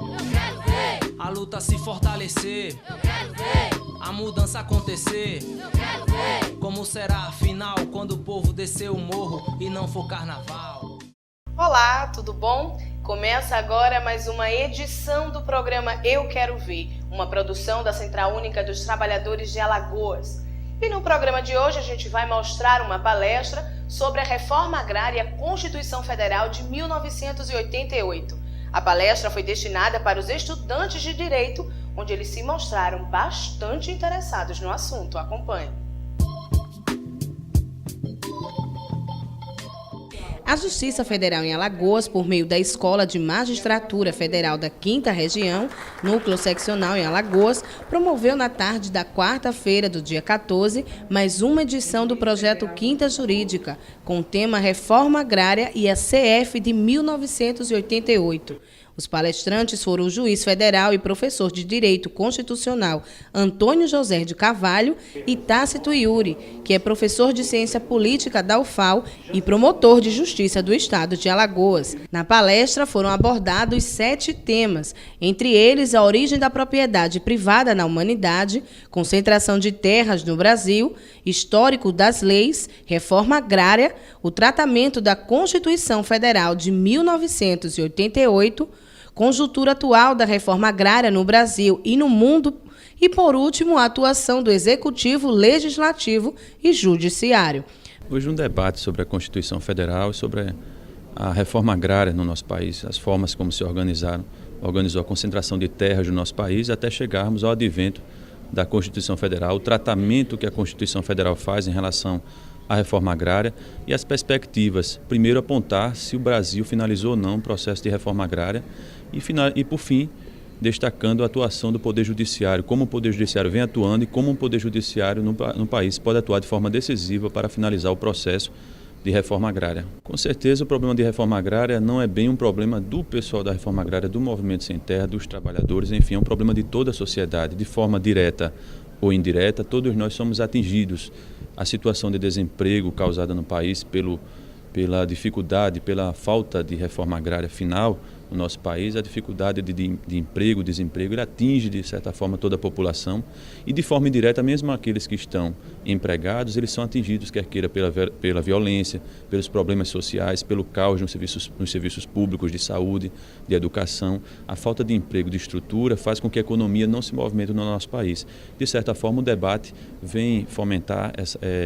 Eu quero ver. A luta se fortalecer. Eu quero ver. A mudança acontecer. Eu quero ver. Como será afinal quando o povo descer o morro e não for carnaval? Olá, tudo bom? Começa agora mais uma edição do programa Eu Quero Ver, uma produção da Central Única dos Trabalhadores de Alagoas. E no programa de hoje a gente vai mostrar uma palestra sobre a Reforma Agrária e a Constituição Federal de 1988. A palestra foi destinada para os estudantes de Direito, onde eles se mostraram bastante interessados no assunto. Acompanhe. A Justiça Federal em Alagoas, por meio da Escola de Magistratura Federal da 5ª Região, Núcleo Seccional em Alagoas, promoveu na tarde da quarta-feira do dia 14, mais uma edição do projeto Quinta Jurídica, com o tema Reforma Agrária e a CF de 1988. Os palestrantes foram o juiz federal e professor de Direito Constitucional Antônio José de Carvalho e Tácito Yuri, que é professor de Ciência Política da UFAL e promotor de Justiça do Estado de Alagoas. Na palestra foram abordados 7 temas, entre eles a origem da propriedade privada na humanidade, concentração de terras no Brasil, histórico das leis, reforma agrária, o tratamento da Constituição Federal de 1988, conjuntura atual da reforma agrária no Brasil e no mundo e, por último, a atuação do Executivo, Legislativo e Judiciário. Hoje um debate sobre a Constituição Federal e sobre a reforma agrária no nosso país, as formas como se organizou a concentração de terras no nosso país até chegarmos ao advento da Constituição Federal, o tratamento que a Constituição Federal faz em relação à reforma agrária e as perspectivas. Primeiro, apontar se o Brasil finalizou ou não o processo de reforma agrária e por fim, destacando a atuação do Poder Judiciário, como o Poder Judiciário vem atuando e como o Poder Judiciário no país pode atuar de forma decisiva para finalizar o processo de reforma agrária. Com certeza, o problema de reforma agrária não é bem um problema do pessoal da reforma agrária, do movimento sem terra, dos trabalhadores, enfim, é um problema de toda a sociedade, de forma direta ou indireta, todos nós somos atingidos. A situação de desemprego causada no país pela dificuldade, pela falta de reforma agrária final no nosso país, a dificuldade de emprego, desemprego, ele atinge de certa forma toda a população e de forma indireta mesmo aqueles que estão empregados, eles são atingidos, quer queira pela violência, pelos problemas sociais, pelo caos nos serviços públicos de saúde, de educação. A falta de emprego, de estrutura faz com que a economia não se movimente no nosso país. De certa forma o debate vem fomentar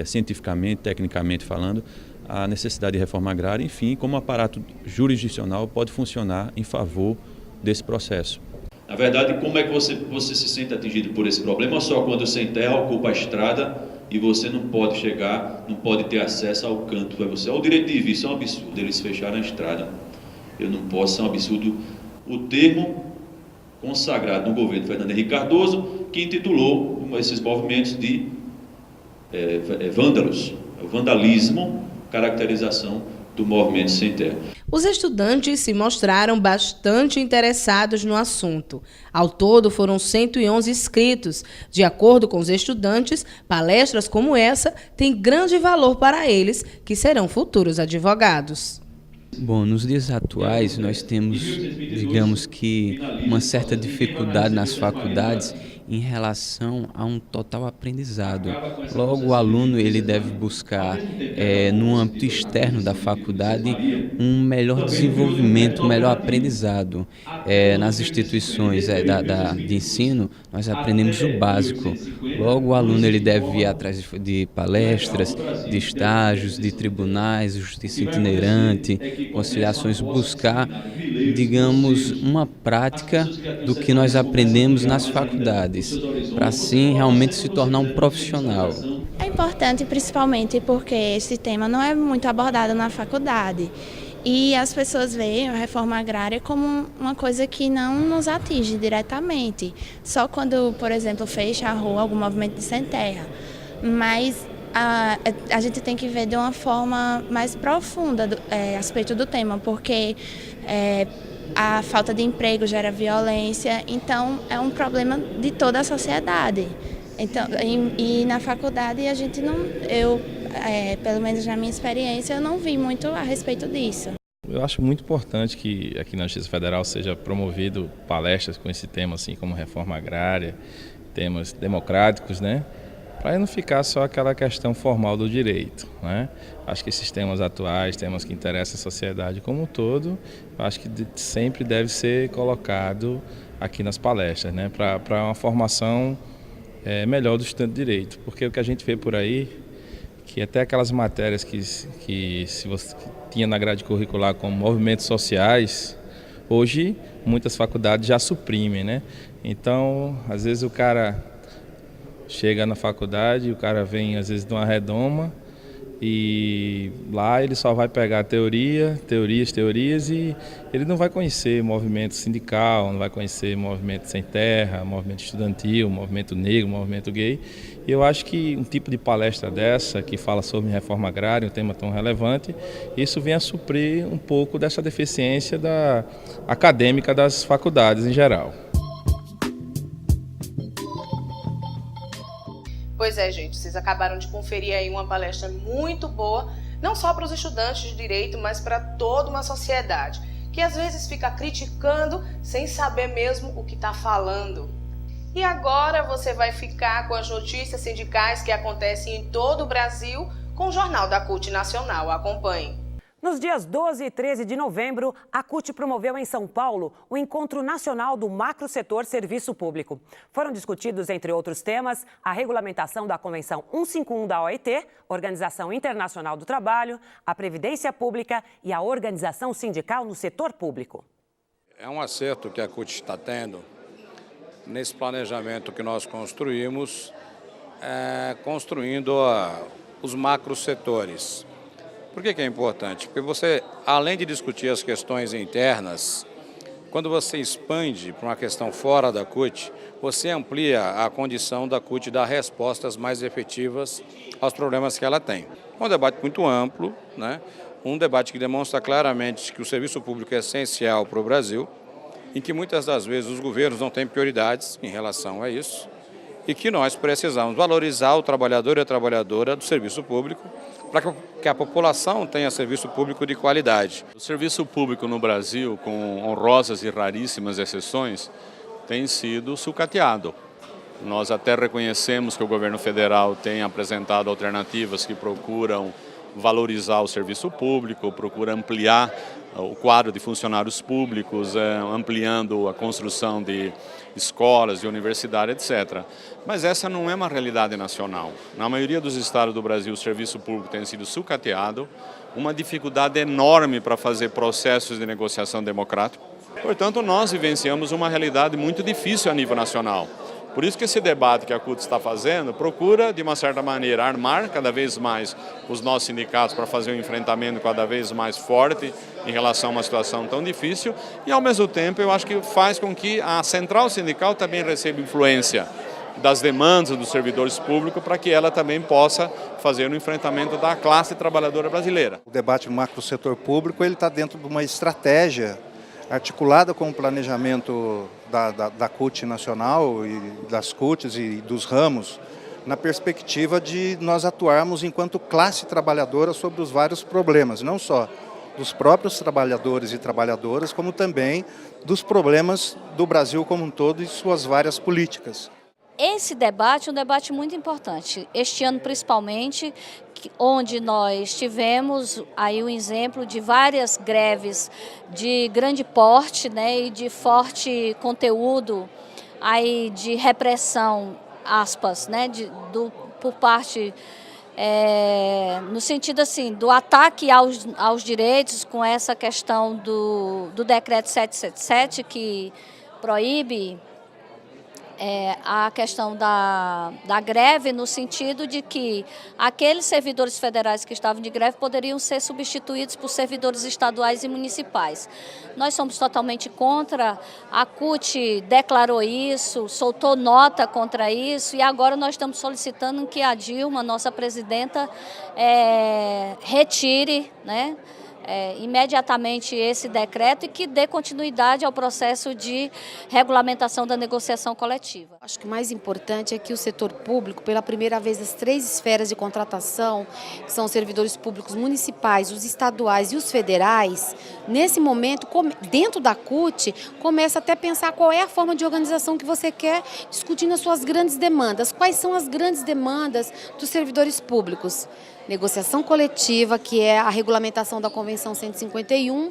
cientificamente, tecnicamente falando, a necessidade de reforma agrária, enfim, como o aparato jurisdicional pode funcionar em favor desse processo. Na verdade, como é que você se sente atingido por esse problema? Só quando sem terra ocupa a estrada e você não pode chegar, não pode ter acesso ao canto. O direito de vir, isso é um absurdo, eles fecharam a estrada. Eu não posso, é um absurdo. O termo consagrado no governo Fernando Henrique Cardoso, que intitulou esses movimentos de vândalos, o vandalismo, caracterização do movimento sem terra. Os estudantes se mostraram bastante interessados no assunto. Ao todo, foram 111 inscritos. De acordo com os estudantes, palestras como essa têm grande valor para eles, que serão futuros advogados. Bom, nos dias atuais nós temos, digamos que, uma certa dificuldade nas faculdades em relação a um total aprendizado. Logo, o aluno ele deve buscar, no âmbito externo da faculdade, um melhor desenvolvimento, um melhor aprendizado. Nas instituições de ensino, nós aprendemos o básico. Logo, o aluno ele deve ir atrás de palestras, de estágios, de tribunais, justiça itinerante, conciliações, buscar, digamos, uma prática do que nós aprendemos nas faculdades, para assim realmente se tornar um profissional. É importante principalmente porque esse tema não é muito abordado na faculdade e as pessoas veem a reforma agrária como uma coisa que não nos atinge diretamente, só quando, por exemplo, fecha a rua algum movimento de sem terra, mas a gente tem que ver de uma forma mais profunda a respeito do tema, porque a falta de emprego gera violência, então é um problema de toda a sociedade. Então, e na faculdade a gente não, pelo menos na minha experiência, eu não vi muito a respeito disso. Eu acho muito importante que aqui na Justiça Federal seja promovido palestras com esse tema, assim como reforma agrária, temas democráticos, né? Para não ficar só aquela questão formal do direito, né? Acho que esses temas atuais, temas que interessam a sociedade como um todo, acho que sempre deve ser colocado aqui nas palestras, né? Para uma formação melhor do estudante de direito, porque o que a gente vê por aí, que até aquelas matérias que se você tinha na grade curricular como movimentos sociais, hoje muitas faculdades já suprimem, né? Então, às vezes o cara chega na faculdade, o cara vem às vezes de uma redoma e lá ele só vai pegar teorias e ele não vai conhecer movimento sindical, não vai conhecer movimento sem terra, movimento estudantil, movimento negro, movimento gay. E eu acho que um tipo de palestra dessa, que fala sobre reforma agrária, um tema tão relevante, isso vem a suprir um pouco dessa deficiência acadêmica das faculdades em geral. Pois é, gente, vocês acabaram de conferir aí uma palestra muito boa, não só para os estudantes de direito, mas para toda uma sociedade, que às vezes fica criticando sem saber mesmo o que está falando. E agora você vai ficar com as notícias sindicais que acontecem em todo o Brasil com o Jornal da CUT Nacional. Acompanhe. Nos dias 12 e 13 de novembro, a CUT promoveu em São Paulo o Encontro Nacional do Macrosetor Serviço Público. Foram discutidos, entre outros temas, a regulamentação da Convenção 151 da OIT, Organização Internacional do Trabalho, a Previdência Pública e a organização sindical no setor público. É um acerto que a CUT está tendo nesse planejamento que nós construímos, construindo os macrosetores. Por que é importante? Porque você, além de discutir as questões internas, quando você expande para uma questão fora da CUT, você amplia a condição da CUT dar respostas mais efetivas aos problemas que ela tem. É um debate muito amplo, né? Um debate que demonstra claramente que o serviço público é essencial para o Brasil, em que muitas das vezes os governos não têm prioridades em relação a isso, e que nós precisamos valorizar o trabalhador e a trabalhadora do serviço público para que a população tenha serviço público de qualidade. O serviço público no Brasil, com honrosas e raríssimas exceções, tem sido sucateado. Nós até reconhecemos que o governo federal tem apresentado alternativas que procuram valorizar o serviço público, procura ampliar o quadro de funcionários públicos, ampliando a construção de escolas, de universidades, etc. Mas essa não é uma realidade nacional. Na maioria dos estados do Brasil, o serviço público tem sido sucateado, uma dificuldade enorme para fazer processos de negociação democrática. Portanto, nós vivenciamos uma realidade muito difícil a nível nacional. Por isso que esse debate que a CUT está fazendo procura, de uma certa maneira, armar cada vez mais os nossos sindicatos para fazer um enfrentamento cada vez mais forte em relação a uma situação tão difícil e, ao mesmo tempo, eu acho que faz com que a central sindical também receba influência das demandas dos servidores públicos para que ela também possa fazer o enfrentamento da classe trabalhadora brasileira. O debate no macrosetor público ele está dentro de uma estratégia articulada com o planejamento da CUT nacional e das CUTs e dos ramos, na perspectiva de nós atuarmos enquanto classe trabalhadora sobre os vários problemas, não só dos próprios trabalhadores e trabalhadoras, como também dos problemas do Brasil como um todo e suas várias políticas. Esse debate é um debate muito importante, este ano principalmente, onde nós tivemos aí um exemplo de várias greves de grande porte, né, e de forte conteúdo aí de repressão, aspas, né, por parte, no sentido assim, do ataque aos direitos com essa questão do decreto 777 que proíbe a questão da greve, no sentido de que aqueles servidores federais que estavam de greve poderiam ser substituídos por servidores estaduais e municipais. Nós somos totalmente contra, a CUT declarou isso, soltou nota contra isso e agora nós estamos solicitando que a Dilma, nossa presidenta, retire, né, imediatamente esse decreto e que dê continuidade ao processo de regulamentação da negociação coletiva. Acho que o mais importante é que o setor público, pela primeira vez, as 3 esferas de contratação, que são os servidores públicos municipais, os estaduais e os federais, nesse momento, dentro da CUT, começa até a pensar qual é a forma de organização que você quer, discutindo as suas grandes demandas. Quais são as grandes demandas dos servidores públicos? Negociação coletiva, que é a regulamentação da Convenção 151,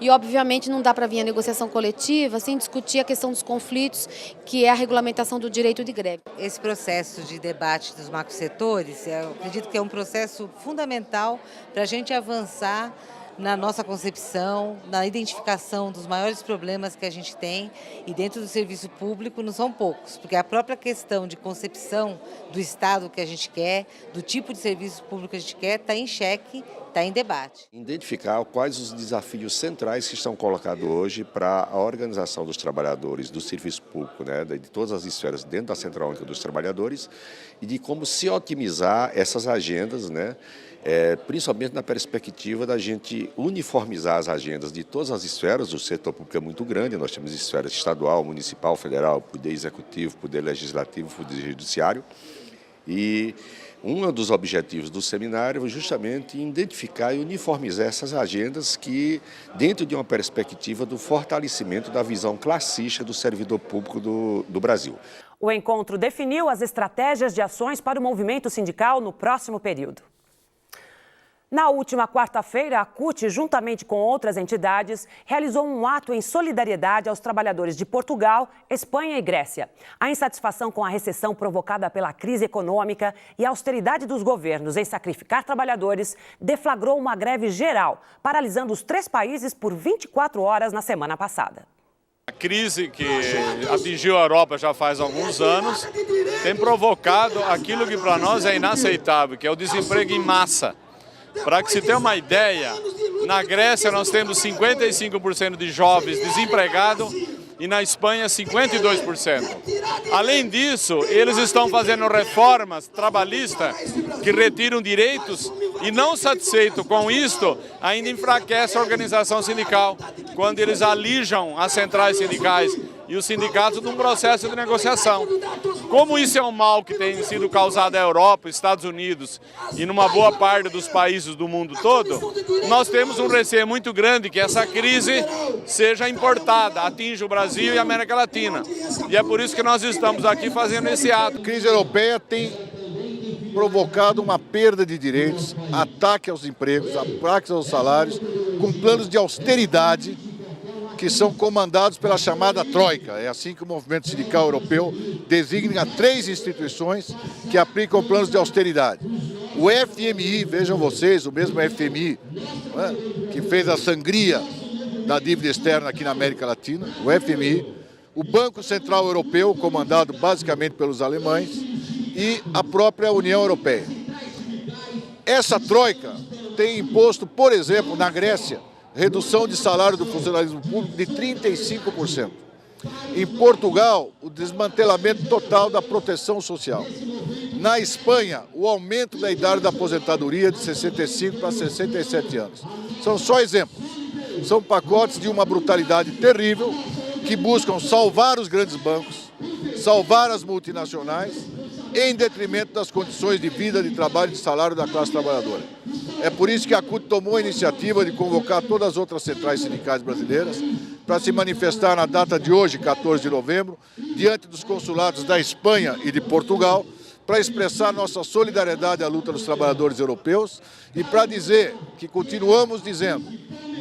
e obviamente não dá para vir a negociação coletiva sem discutir a questão dos conflitos, que é a regulamentação do direito de greve. Esse processo de debate dos macrosetores, eu acredito que é um processo fundamental para a gente avançar na nossa concepção, na identificação dos maiores problemas que a gente tem, e dentro do serviço público não são poucos, porque a própria questão de concepção do Estado que a gente quer, do tipo de serviço público que a gente quer, está em xeque, está em debate. Identificar quais os desafios centrais que estão colocados hoje para a organização dos trabalhadores do serviço público, né, de todas as esferas dentro da Central Única dos Trabalhadores, e de como se otimizar essas agendas, né, principalmente na perspectiva da gente uniformizar as agendas de todas as esferas. O setor público é muito grande, nós temos esferas estadual, municipal, federal, poder executivo, poder legislativo, poder judiciário. E um dos objetivos do seminário é justamente identificar e uniformizar essas agendas que, dentro de uma perspectiva do fortalecimento da visão classista do servidor público do Brasil. O encontro definiu as estratégias de ações para o movimento sindical no próximo período. Na última quarta-feira, a CUT, juntamente com outras entidades, realizou um ato em solidariedade aos trabalhadores de Portugal, Espanha e Grécia. A insatisfação com a recessão provocada pela crise econômica e a austeridade dos governos em sacrificar trabalhadores deflagrou uma greve geral, paralisando os 3 países por 24 horas na semana passada. A crise que atingiu a Europa já faz alguns anos tem provocado aquilo que para nós é inaceitável, que é o desemprego em massa. Para que se tenha uma ideia, na Grécia nós temos 55% de jovens desempregados e na Espanha 52%. Além disso, eles estão fazendo reformas trabalhistas que retiram direitos e, não satisfeito com isto, ainda enfraquece a organização sindical, quando eles alijam as centrais sindicais e os sindicatos num processo de negociação. Como isso é um mal que tem sido causado à Europa, Estados Unidos e numa boa parte dos países do mundo todo, nós temos um receio muito grande que essa crise seja importada, atinja o Brasil e a América Latina. E é por isso que nós estamos aqui fazendo esse ato. A crise europeia tem provocado uma perda de direitos, ataque aos empregos, ataques aos salários, com planos de austeridade que são comandados pela chamada Troika. É assim que o movimento sindical europeu designa 3 instituições que aplicam planos de austeridade. O FMI, vejam vocês, o mesmo FMI, né, que fez a sangria da dívida externa aqui na América Latina, o FMI, o Banco Central Europeu, comandado basicamente pelos alemães, e a própria União Europeia. Essa Troika tem imposto, por exemplo, na Grécia, redução de salário do funcionalismo público de 35%. Em Portugal, o desmantelamento total da proteção social. Na Espanha, o aumento da idade da aposentadoria de 65 para 67 anos. São só exemplos. São pacotes de uma brutalidade terrível que buscam salvar os grandes bancos, salvar as multinacionais, em detrimento das condições de vida, de trabalho e de salário da classe trabalhadora. É por isso que a CUT tomou a iniciativa de convocar todas as outras centrais sindicais brasileiras para se manifestar na data de hoje, 14 de novembro, diante dos consulados da Espanha e de Portugal, para expressar nossa solidariedade à luta dos trabalhadores europeus e para dizer que continuamos dizendo: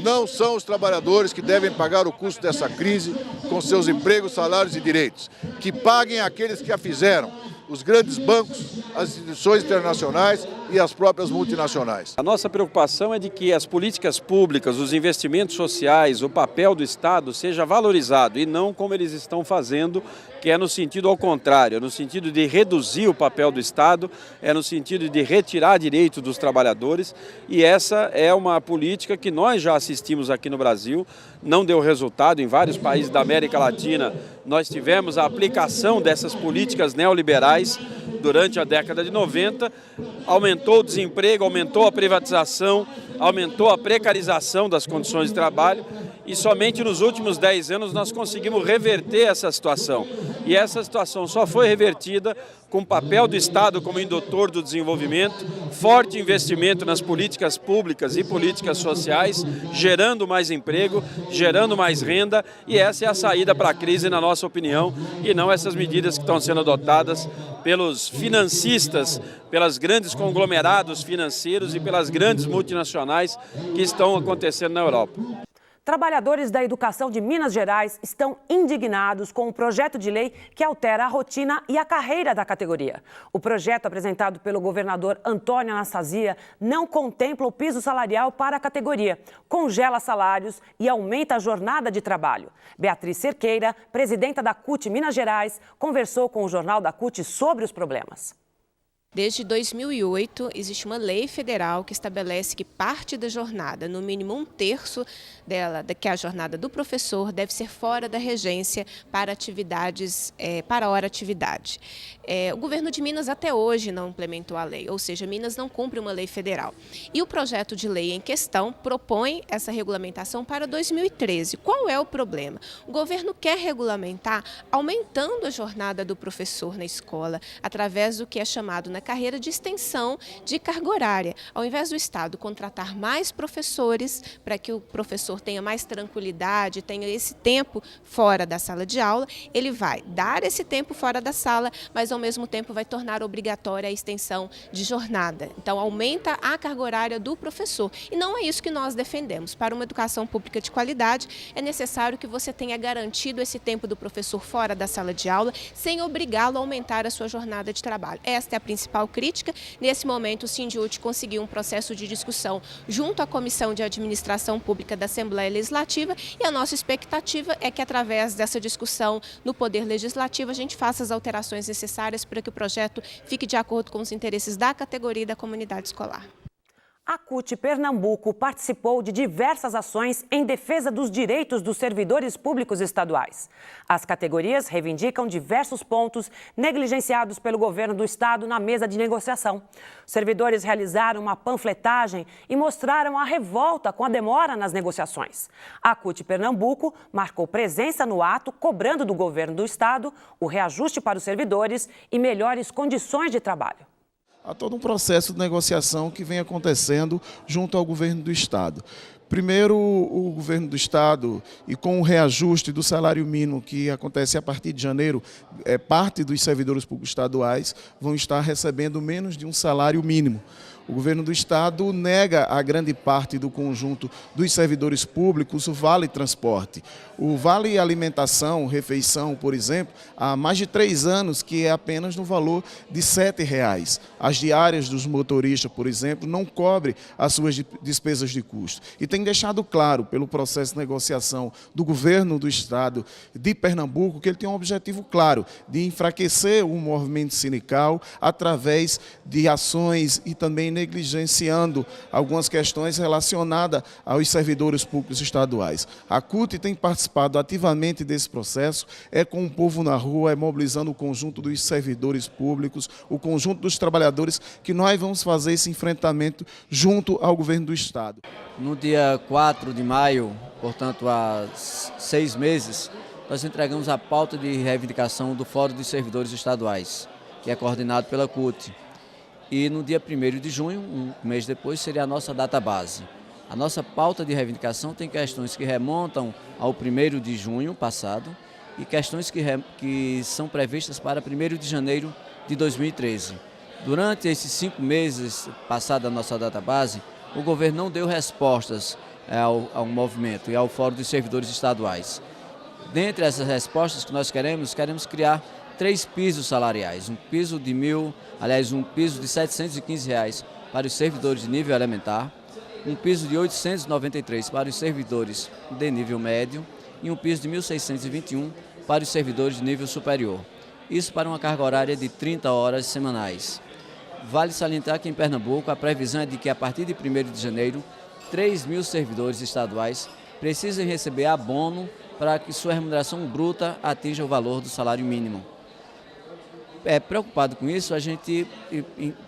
não são os trabalhadores que devem pagar o custo dessa crise com seus empregos, salários e direitos. Que paguem aqueles que a fizeram, os grandes bancos, as instituições internacionais e as próprias multinacionais. A nossa preocupação é de que as políticas públicas, os investimentos sociais, o papel do Estado seja valorizado e não como eles estão fazendo, que é no sentido ao contrário, é no sentido de reduzir o papel do Estado, é no sentido de retirar direitos dos trabalhadores, e essa é uma política que nós já assistimos aqui no Brasil, não deu resultado em vários países da América Latina. Nós tivemos a aplicação dessas políticas neoliberais durante a década de 90, aumentando aumentou o desemprego, aumentou a privatização, aumentou a precarização das condições de trabalho e somente nos últimos 10 anos nós conseguimos reverter essa situação. E essa situação só foi revertida com o papel do Estado como indutor do desenvolvimento, forte investimento nas políticas públicas e políticas sociais, gerando mais emprego, gerando mais renda, e essa é a saída para a crise, na nossa opinião, e não essas medidas que estão sendo adotadas pelos financistas, pelos grandes conglomerados financeiros e pelas grandes multinacionais que estão acontecendo na Europa. Trabalhadores da educação de Minas Gerais estão indignados com o projeto de lei que altera a rotina e a carreira da categoria. O projeto apresentado pelo governador Antônio Anastasia não contempla o piso salarial para a categoria, congela salários e aumenta a jornada de trabalho. Beatriz Cerqueira, presidenta da CUT Minas Gerais, conversou com o Jornal da CUT sobre os problemas. Desde 2008, existe uma lei federal que estabelece que parte da jornada, no mínimo 1/3 dela, que é a jornada do professor, deve ser fora da regência para atividades, para hora atividade. O governo de Minas até hoje não implementou a lei, ou seja, Minas não cumpre uma lei federal. E o projeto de lei em questão propõe essa regulamentação para 2013. Qual é o problema? O governo quer regulamentar aumentando a jornada do professor na escola, através do que é chamado na carreira de extensão de carga horária. Ao invés do Estado contratar mais professores para que o professor tenha mais tranquilidade, tenha esse tempo fora da sala de aula, ele vai dar esse tempo fora da sala, mas ao mesmo tempo vai tornar obrigatória a extensão de jornada. Então aumenta a carga horária do professor. E não é isso que nós defendemos. Para uma educação pública de qualidade, é necessário que você tenha garantido esse tempo do professor fora da sala de aula, sem obrigá-lo a aumentar a sua jornada de trabalho. Esta é a principal crítica. Nesse momento, o Sindiúti conseguiu um processo de discussão junto à Comissão de Administração Pública da Assembleia Legislativa e a nossa expectativa é que, através dessa discussão no Poder Legislativo, a gente faça as alterações necessárias para que o projeto fique de acordo com os interesses da categoria e da comunidade escolar. A CUT Pernambuco participou de diversas ações em defesa dos direitos dos servidores públicos estaduais. As categorias reivindicam diversos pontos negligenciados pelo governo do estado na mesa de negociação. Os servidores realizaram uma panfletagem e mostraram a revolta com a demora nas negociações. A CUT Pernambuco marcou presença no ato, cobrando do governo do estado o reajuste para os servidores e melhores condições de trabalho. Há todo um processo de negociação que vem acontecendo junto ao governo do estado. Primeiro, o governo do estado, e com o reajuste do salário mínimo que acontece a partir de janeiro, parte dos servidores públicos estaduais vão estar recebendo menos de um salário mínimo. O governo do estado nega a grande parte do conjunto dos servidores públicos o vale transporte. O vale alimentação, refeição, por exemplo, há mais de 3 anos que é apenas no valor de R$ 7,00. As diárias dos motoristas, por exemplo, não cobrem as suas despesas de custo. E tem deixado claro, pelo processo de negociação do governo do estado de Pernambuco, que ele tem um objetivo claro de enfraquecer o movimento sindical através de ações e também negligenciando algumas questões relacionadas aos servidores públicos estaduais. A CUT tem participado ativamente desse processo, com o povo na rua, mobilizando o conjunto dos servidores públicos, o conjunto dos trabalhadores, que nós vamos fazer esse enfrentamento junto ao governo do estado. No dia 4 de maio, portanto há 6 meses, nós entregamos a pauta de reivindicação do Fórum dos Servidores Estaduais, que é coordenado pela CUT. E no dia 1º de junho, um mês depois, seria a nossa data base. A nossa pauta de reivindicação tem questões que remontam ao 1º de junho passado e questões que são previstas para 1º de janeiro de 2013. Durante esses 5 meses passada a nossa data base, o governo não deu respostas ao movimento e ao Fórum dos Servidores Estaduais. Dentre essas respostas que nós queremos criar 3 pisos salariais, um piso de um piso de R$ 715 para os servidores de nível elementar, um piso de R$ 893 para os servidores de nível médio e um piso de R$ 1.621 para os servidores de nível superior. Isso para uma carga horária de 30 horas semanais. Vale salientar que em Pernambuco a previsão é de que a partir de 1º de janeiro, 3.000 servidores estaduais precisem receber abono para que sua remuneração bruta atinja o valor do salário mínimo. preocupado com isso, a gente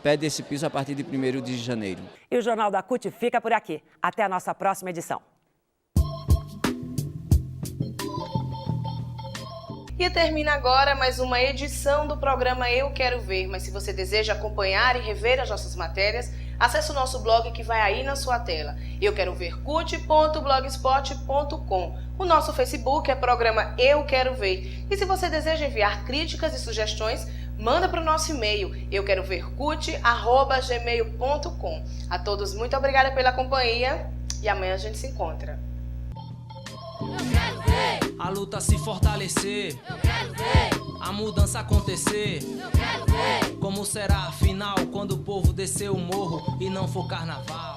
pede esse piso a partir de 1º de janeiro. E o Jornal da CUT fica por aqui. Até a nossa próxima edição. E termina agora mais uma edição do programa Eu Quero Ver. Mas se você deseja acompanhar e rever as nossas matérias, acesse o nosso blog que vai aí na sua tela. euquerovercut.blogspot.com. O nosso Facebook é programa Eu Quero Ver. E se você deseja enviar críticas e sugestões, manda para o nosso e-mail euquerovercut@gmail.com. A todos, muito obrigada pela companhia e amanhã a gente se encontra. A luta se fortalecer, eu quero ver. A mudança acontecer, eu quero ver. Como será afinal quando o povo descer o morro e não for carnaval?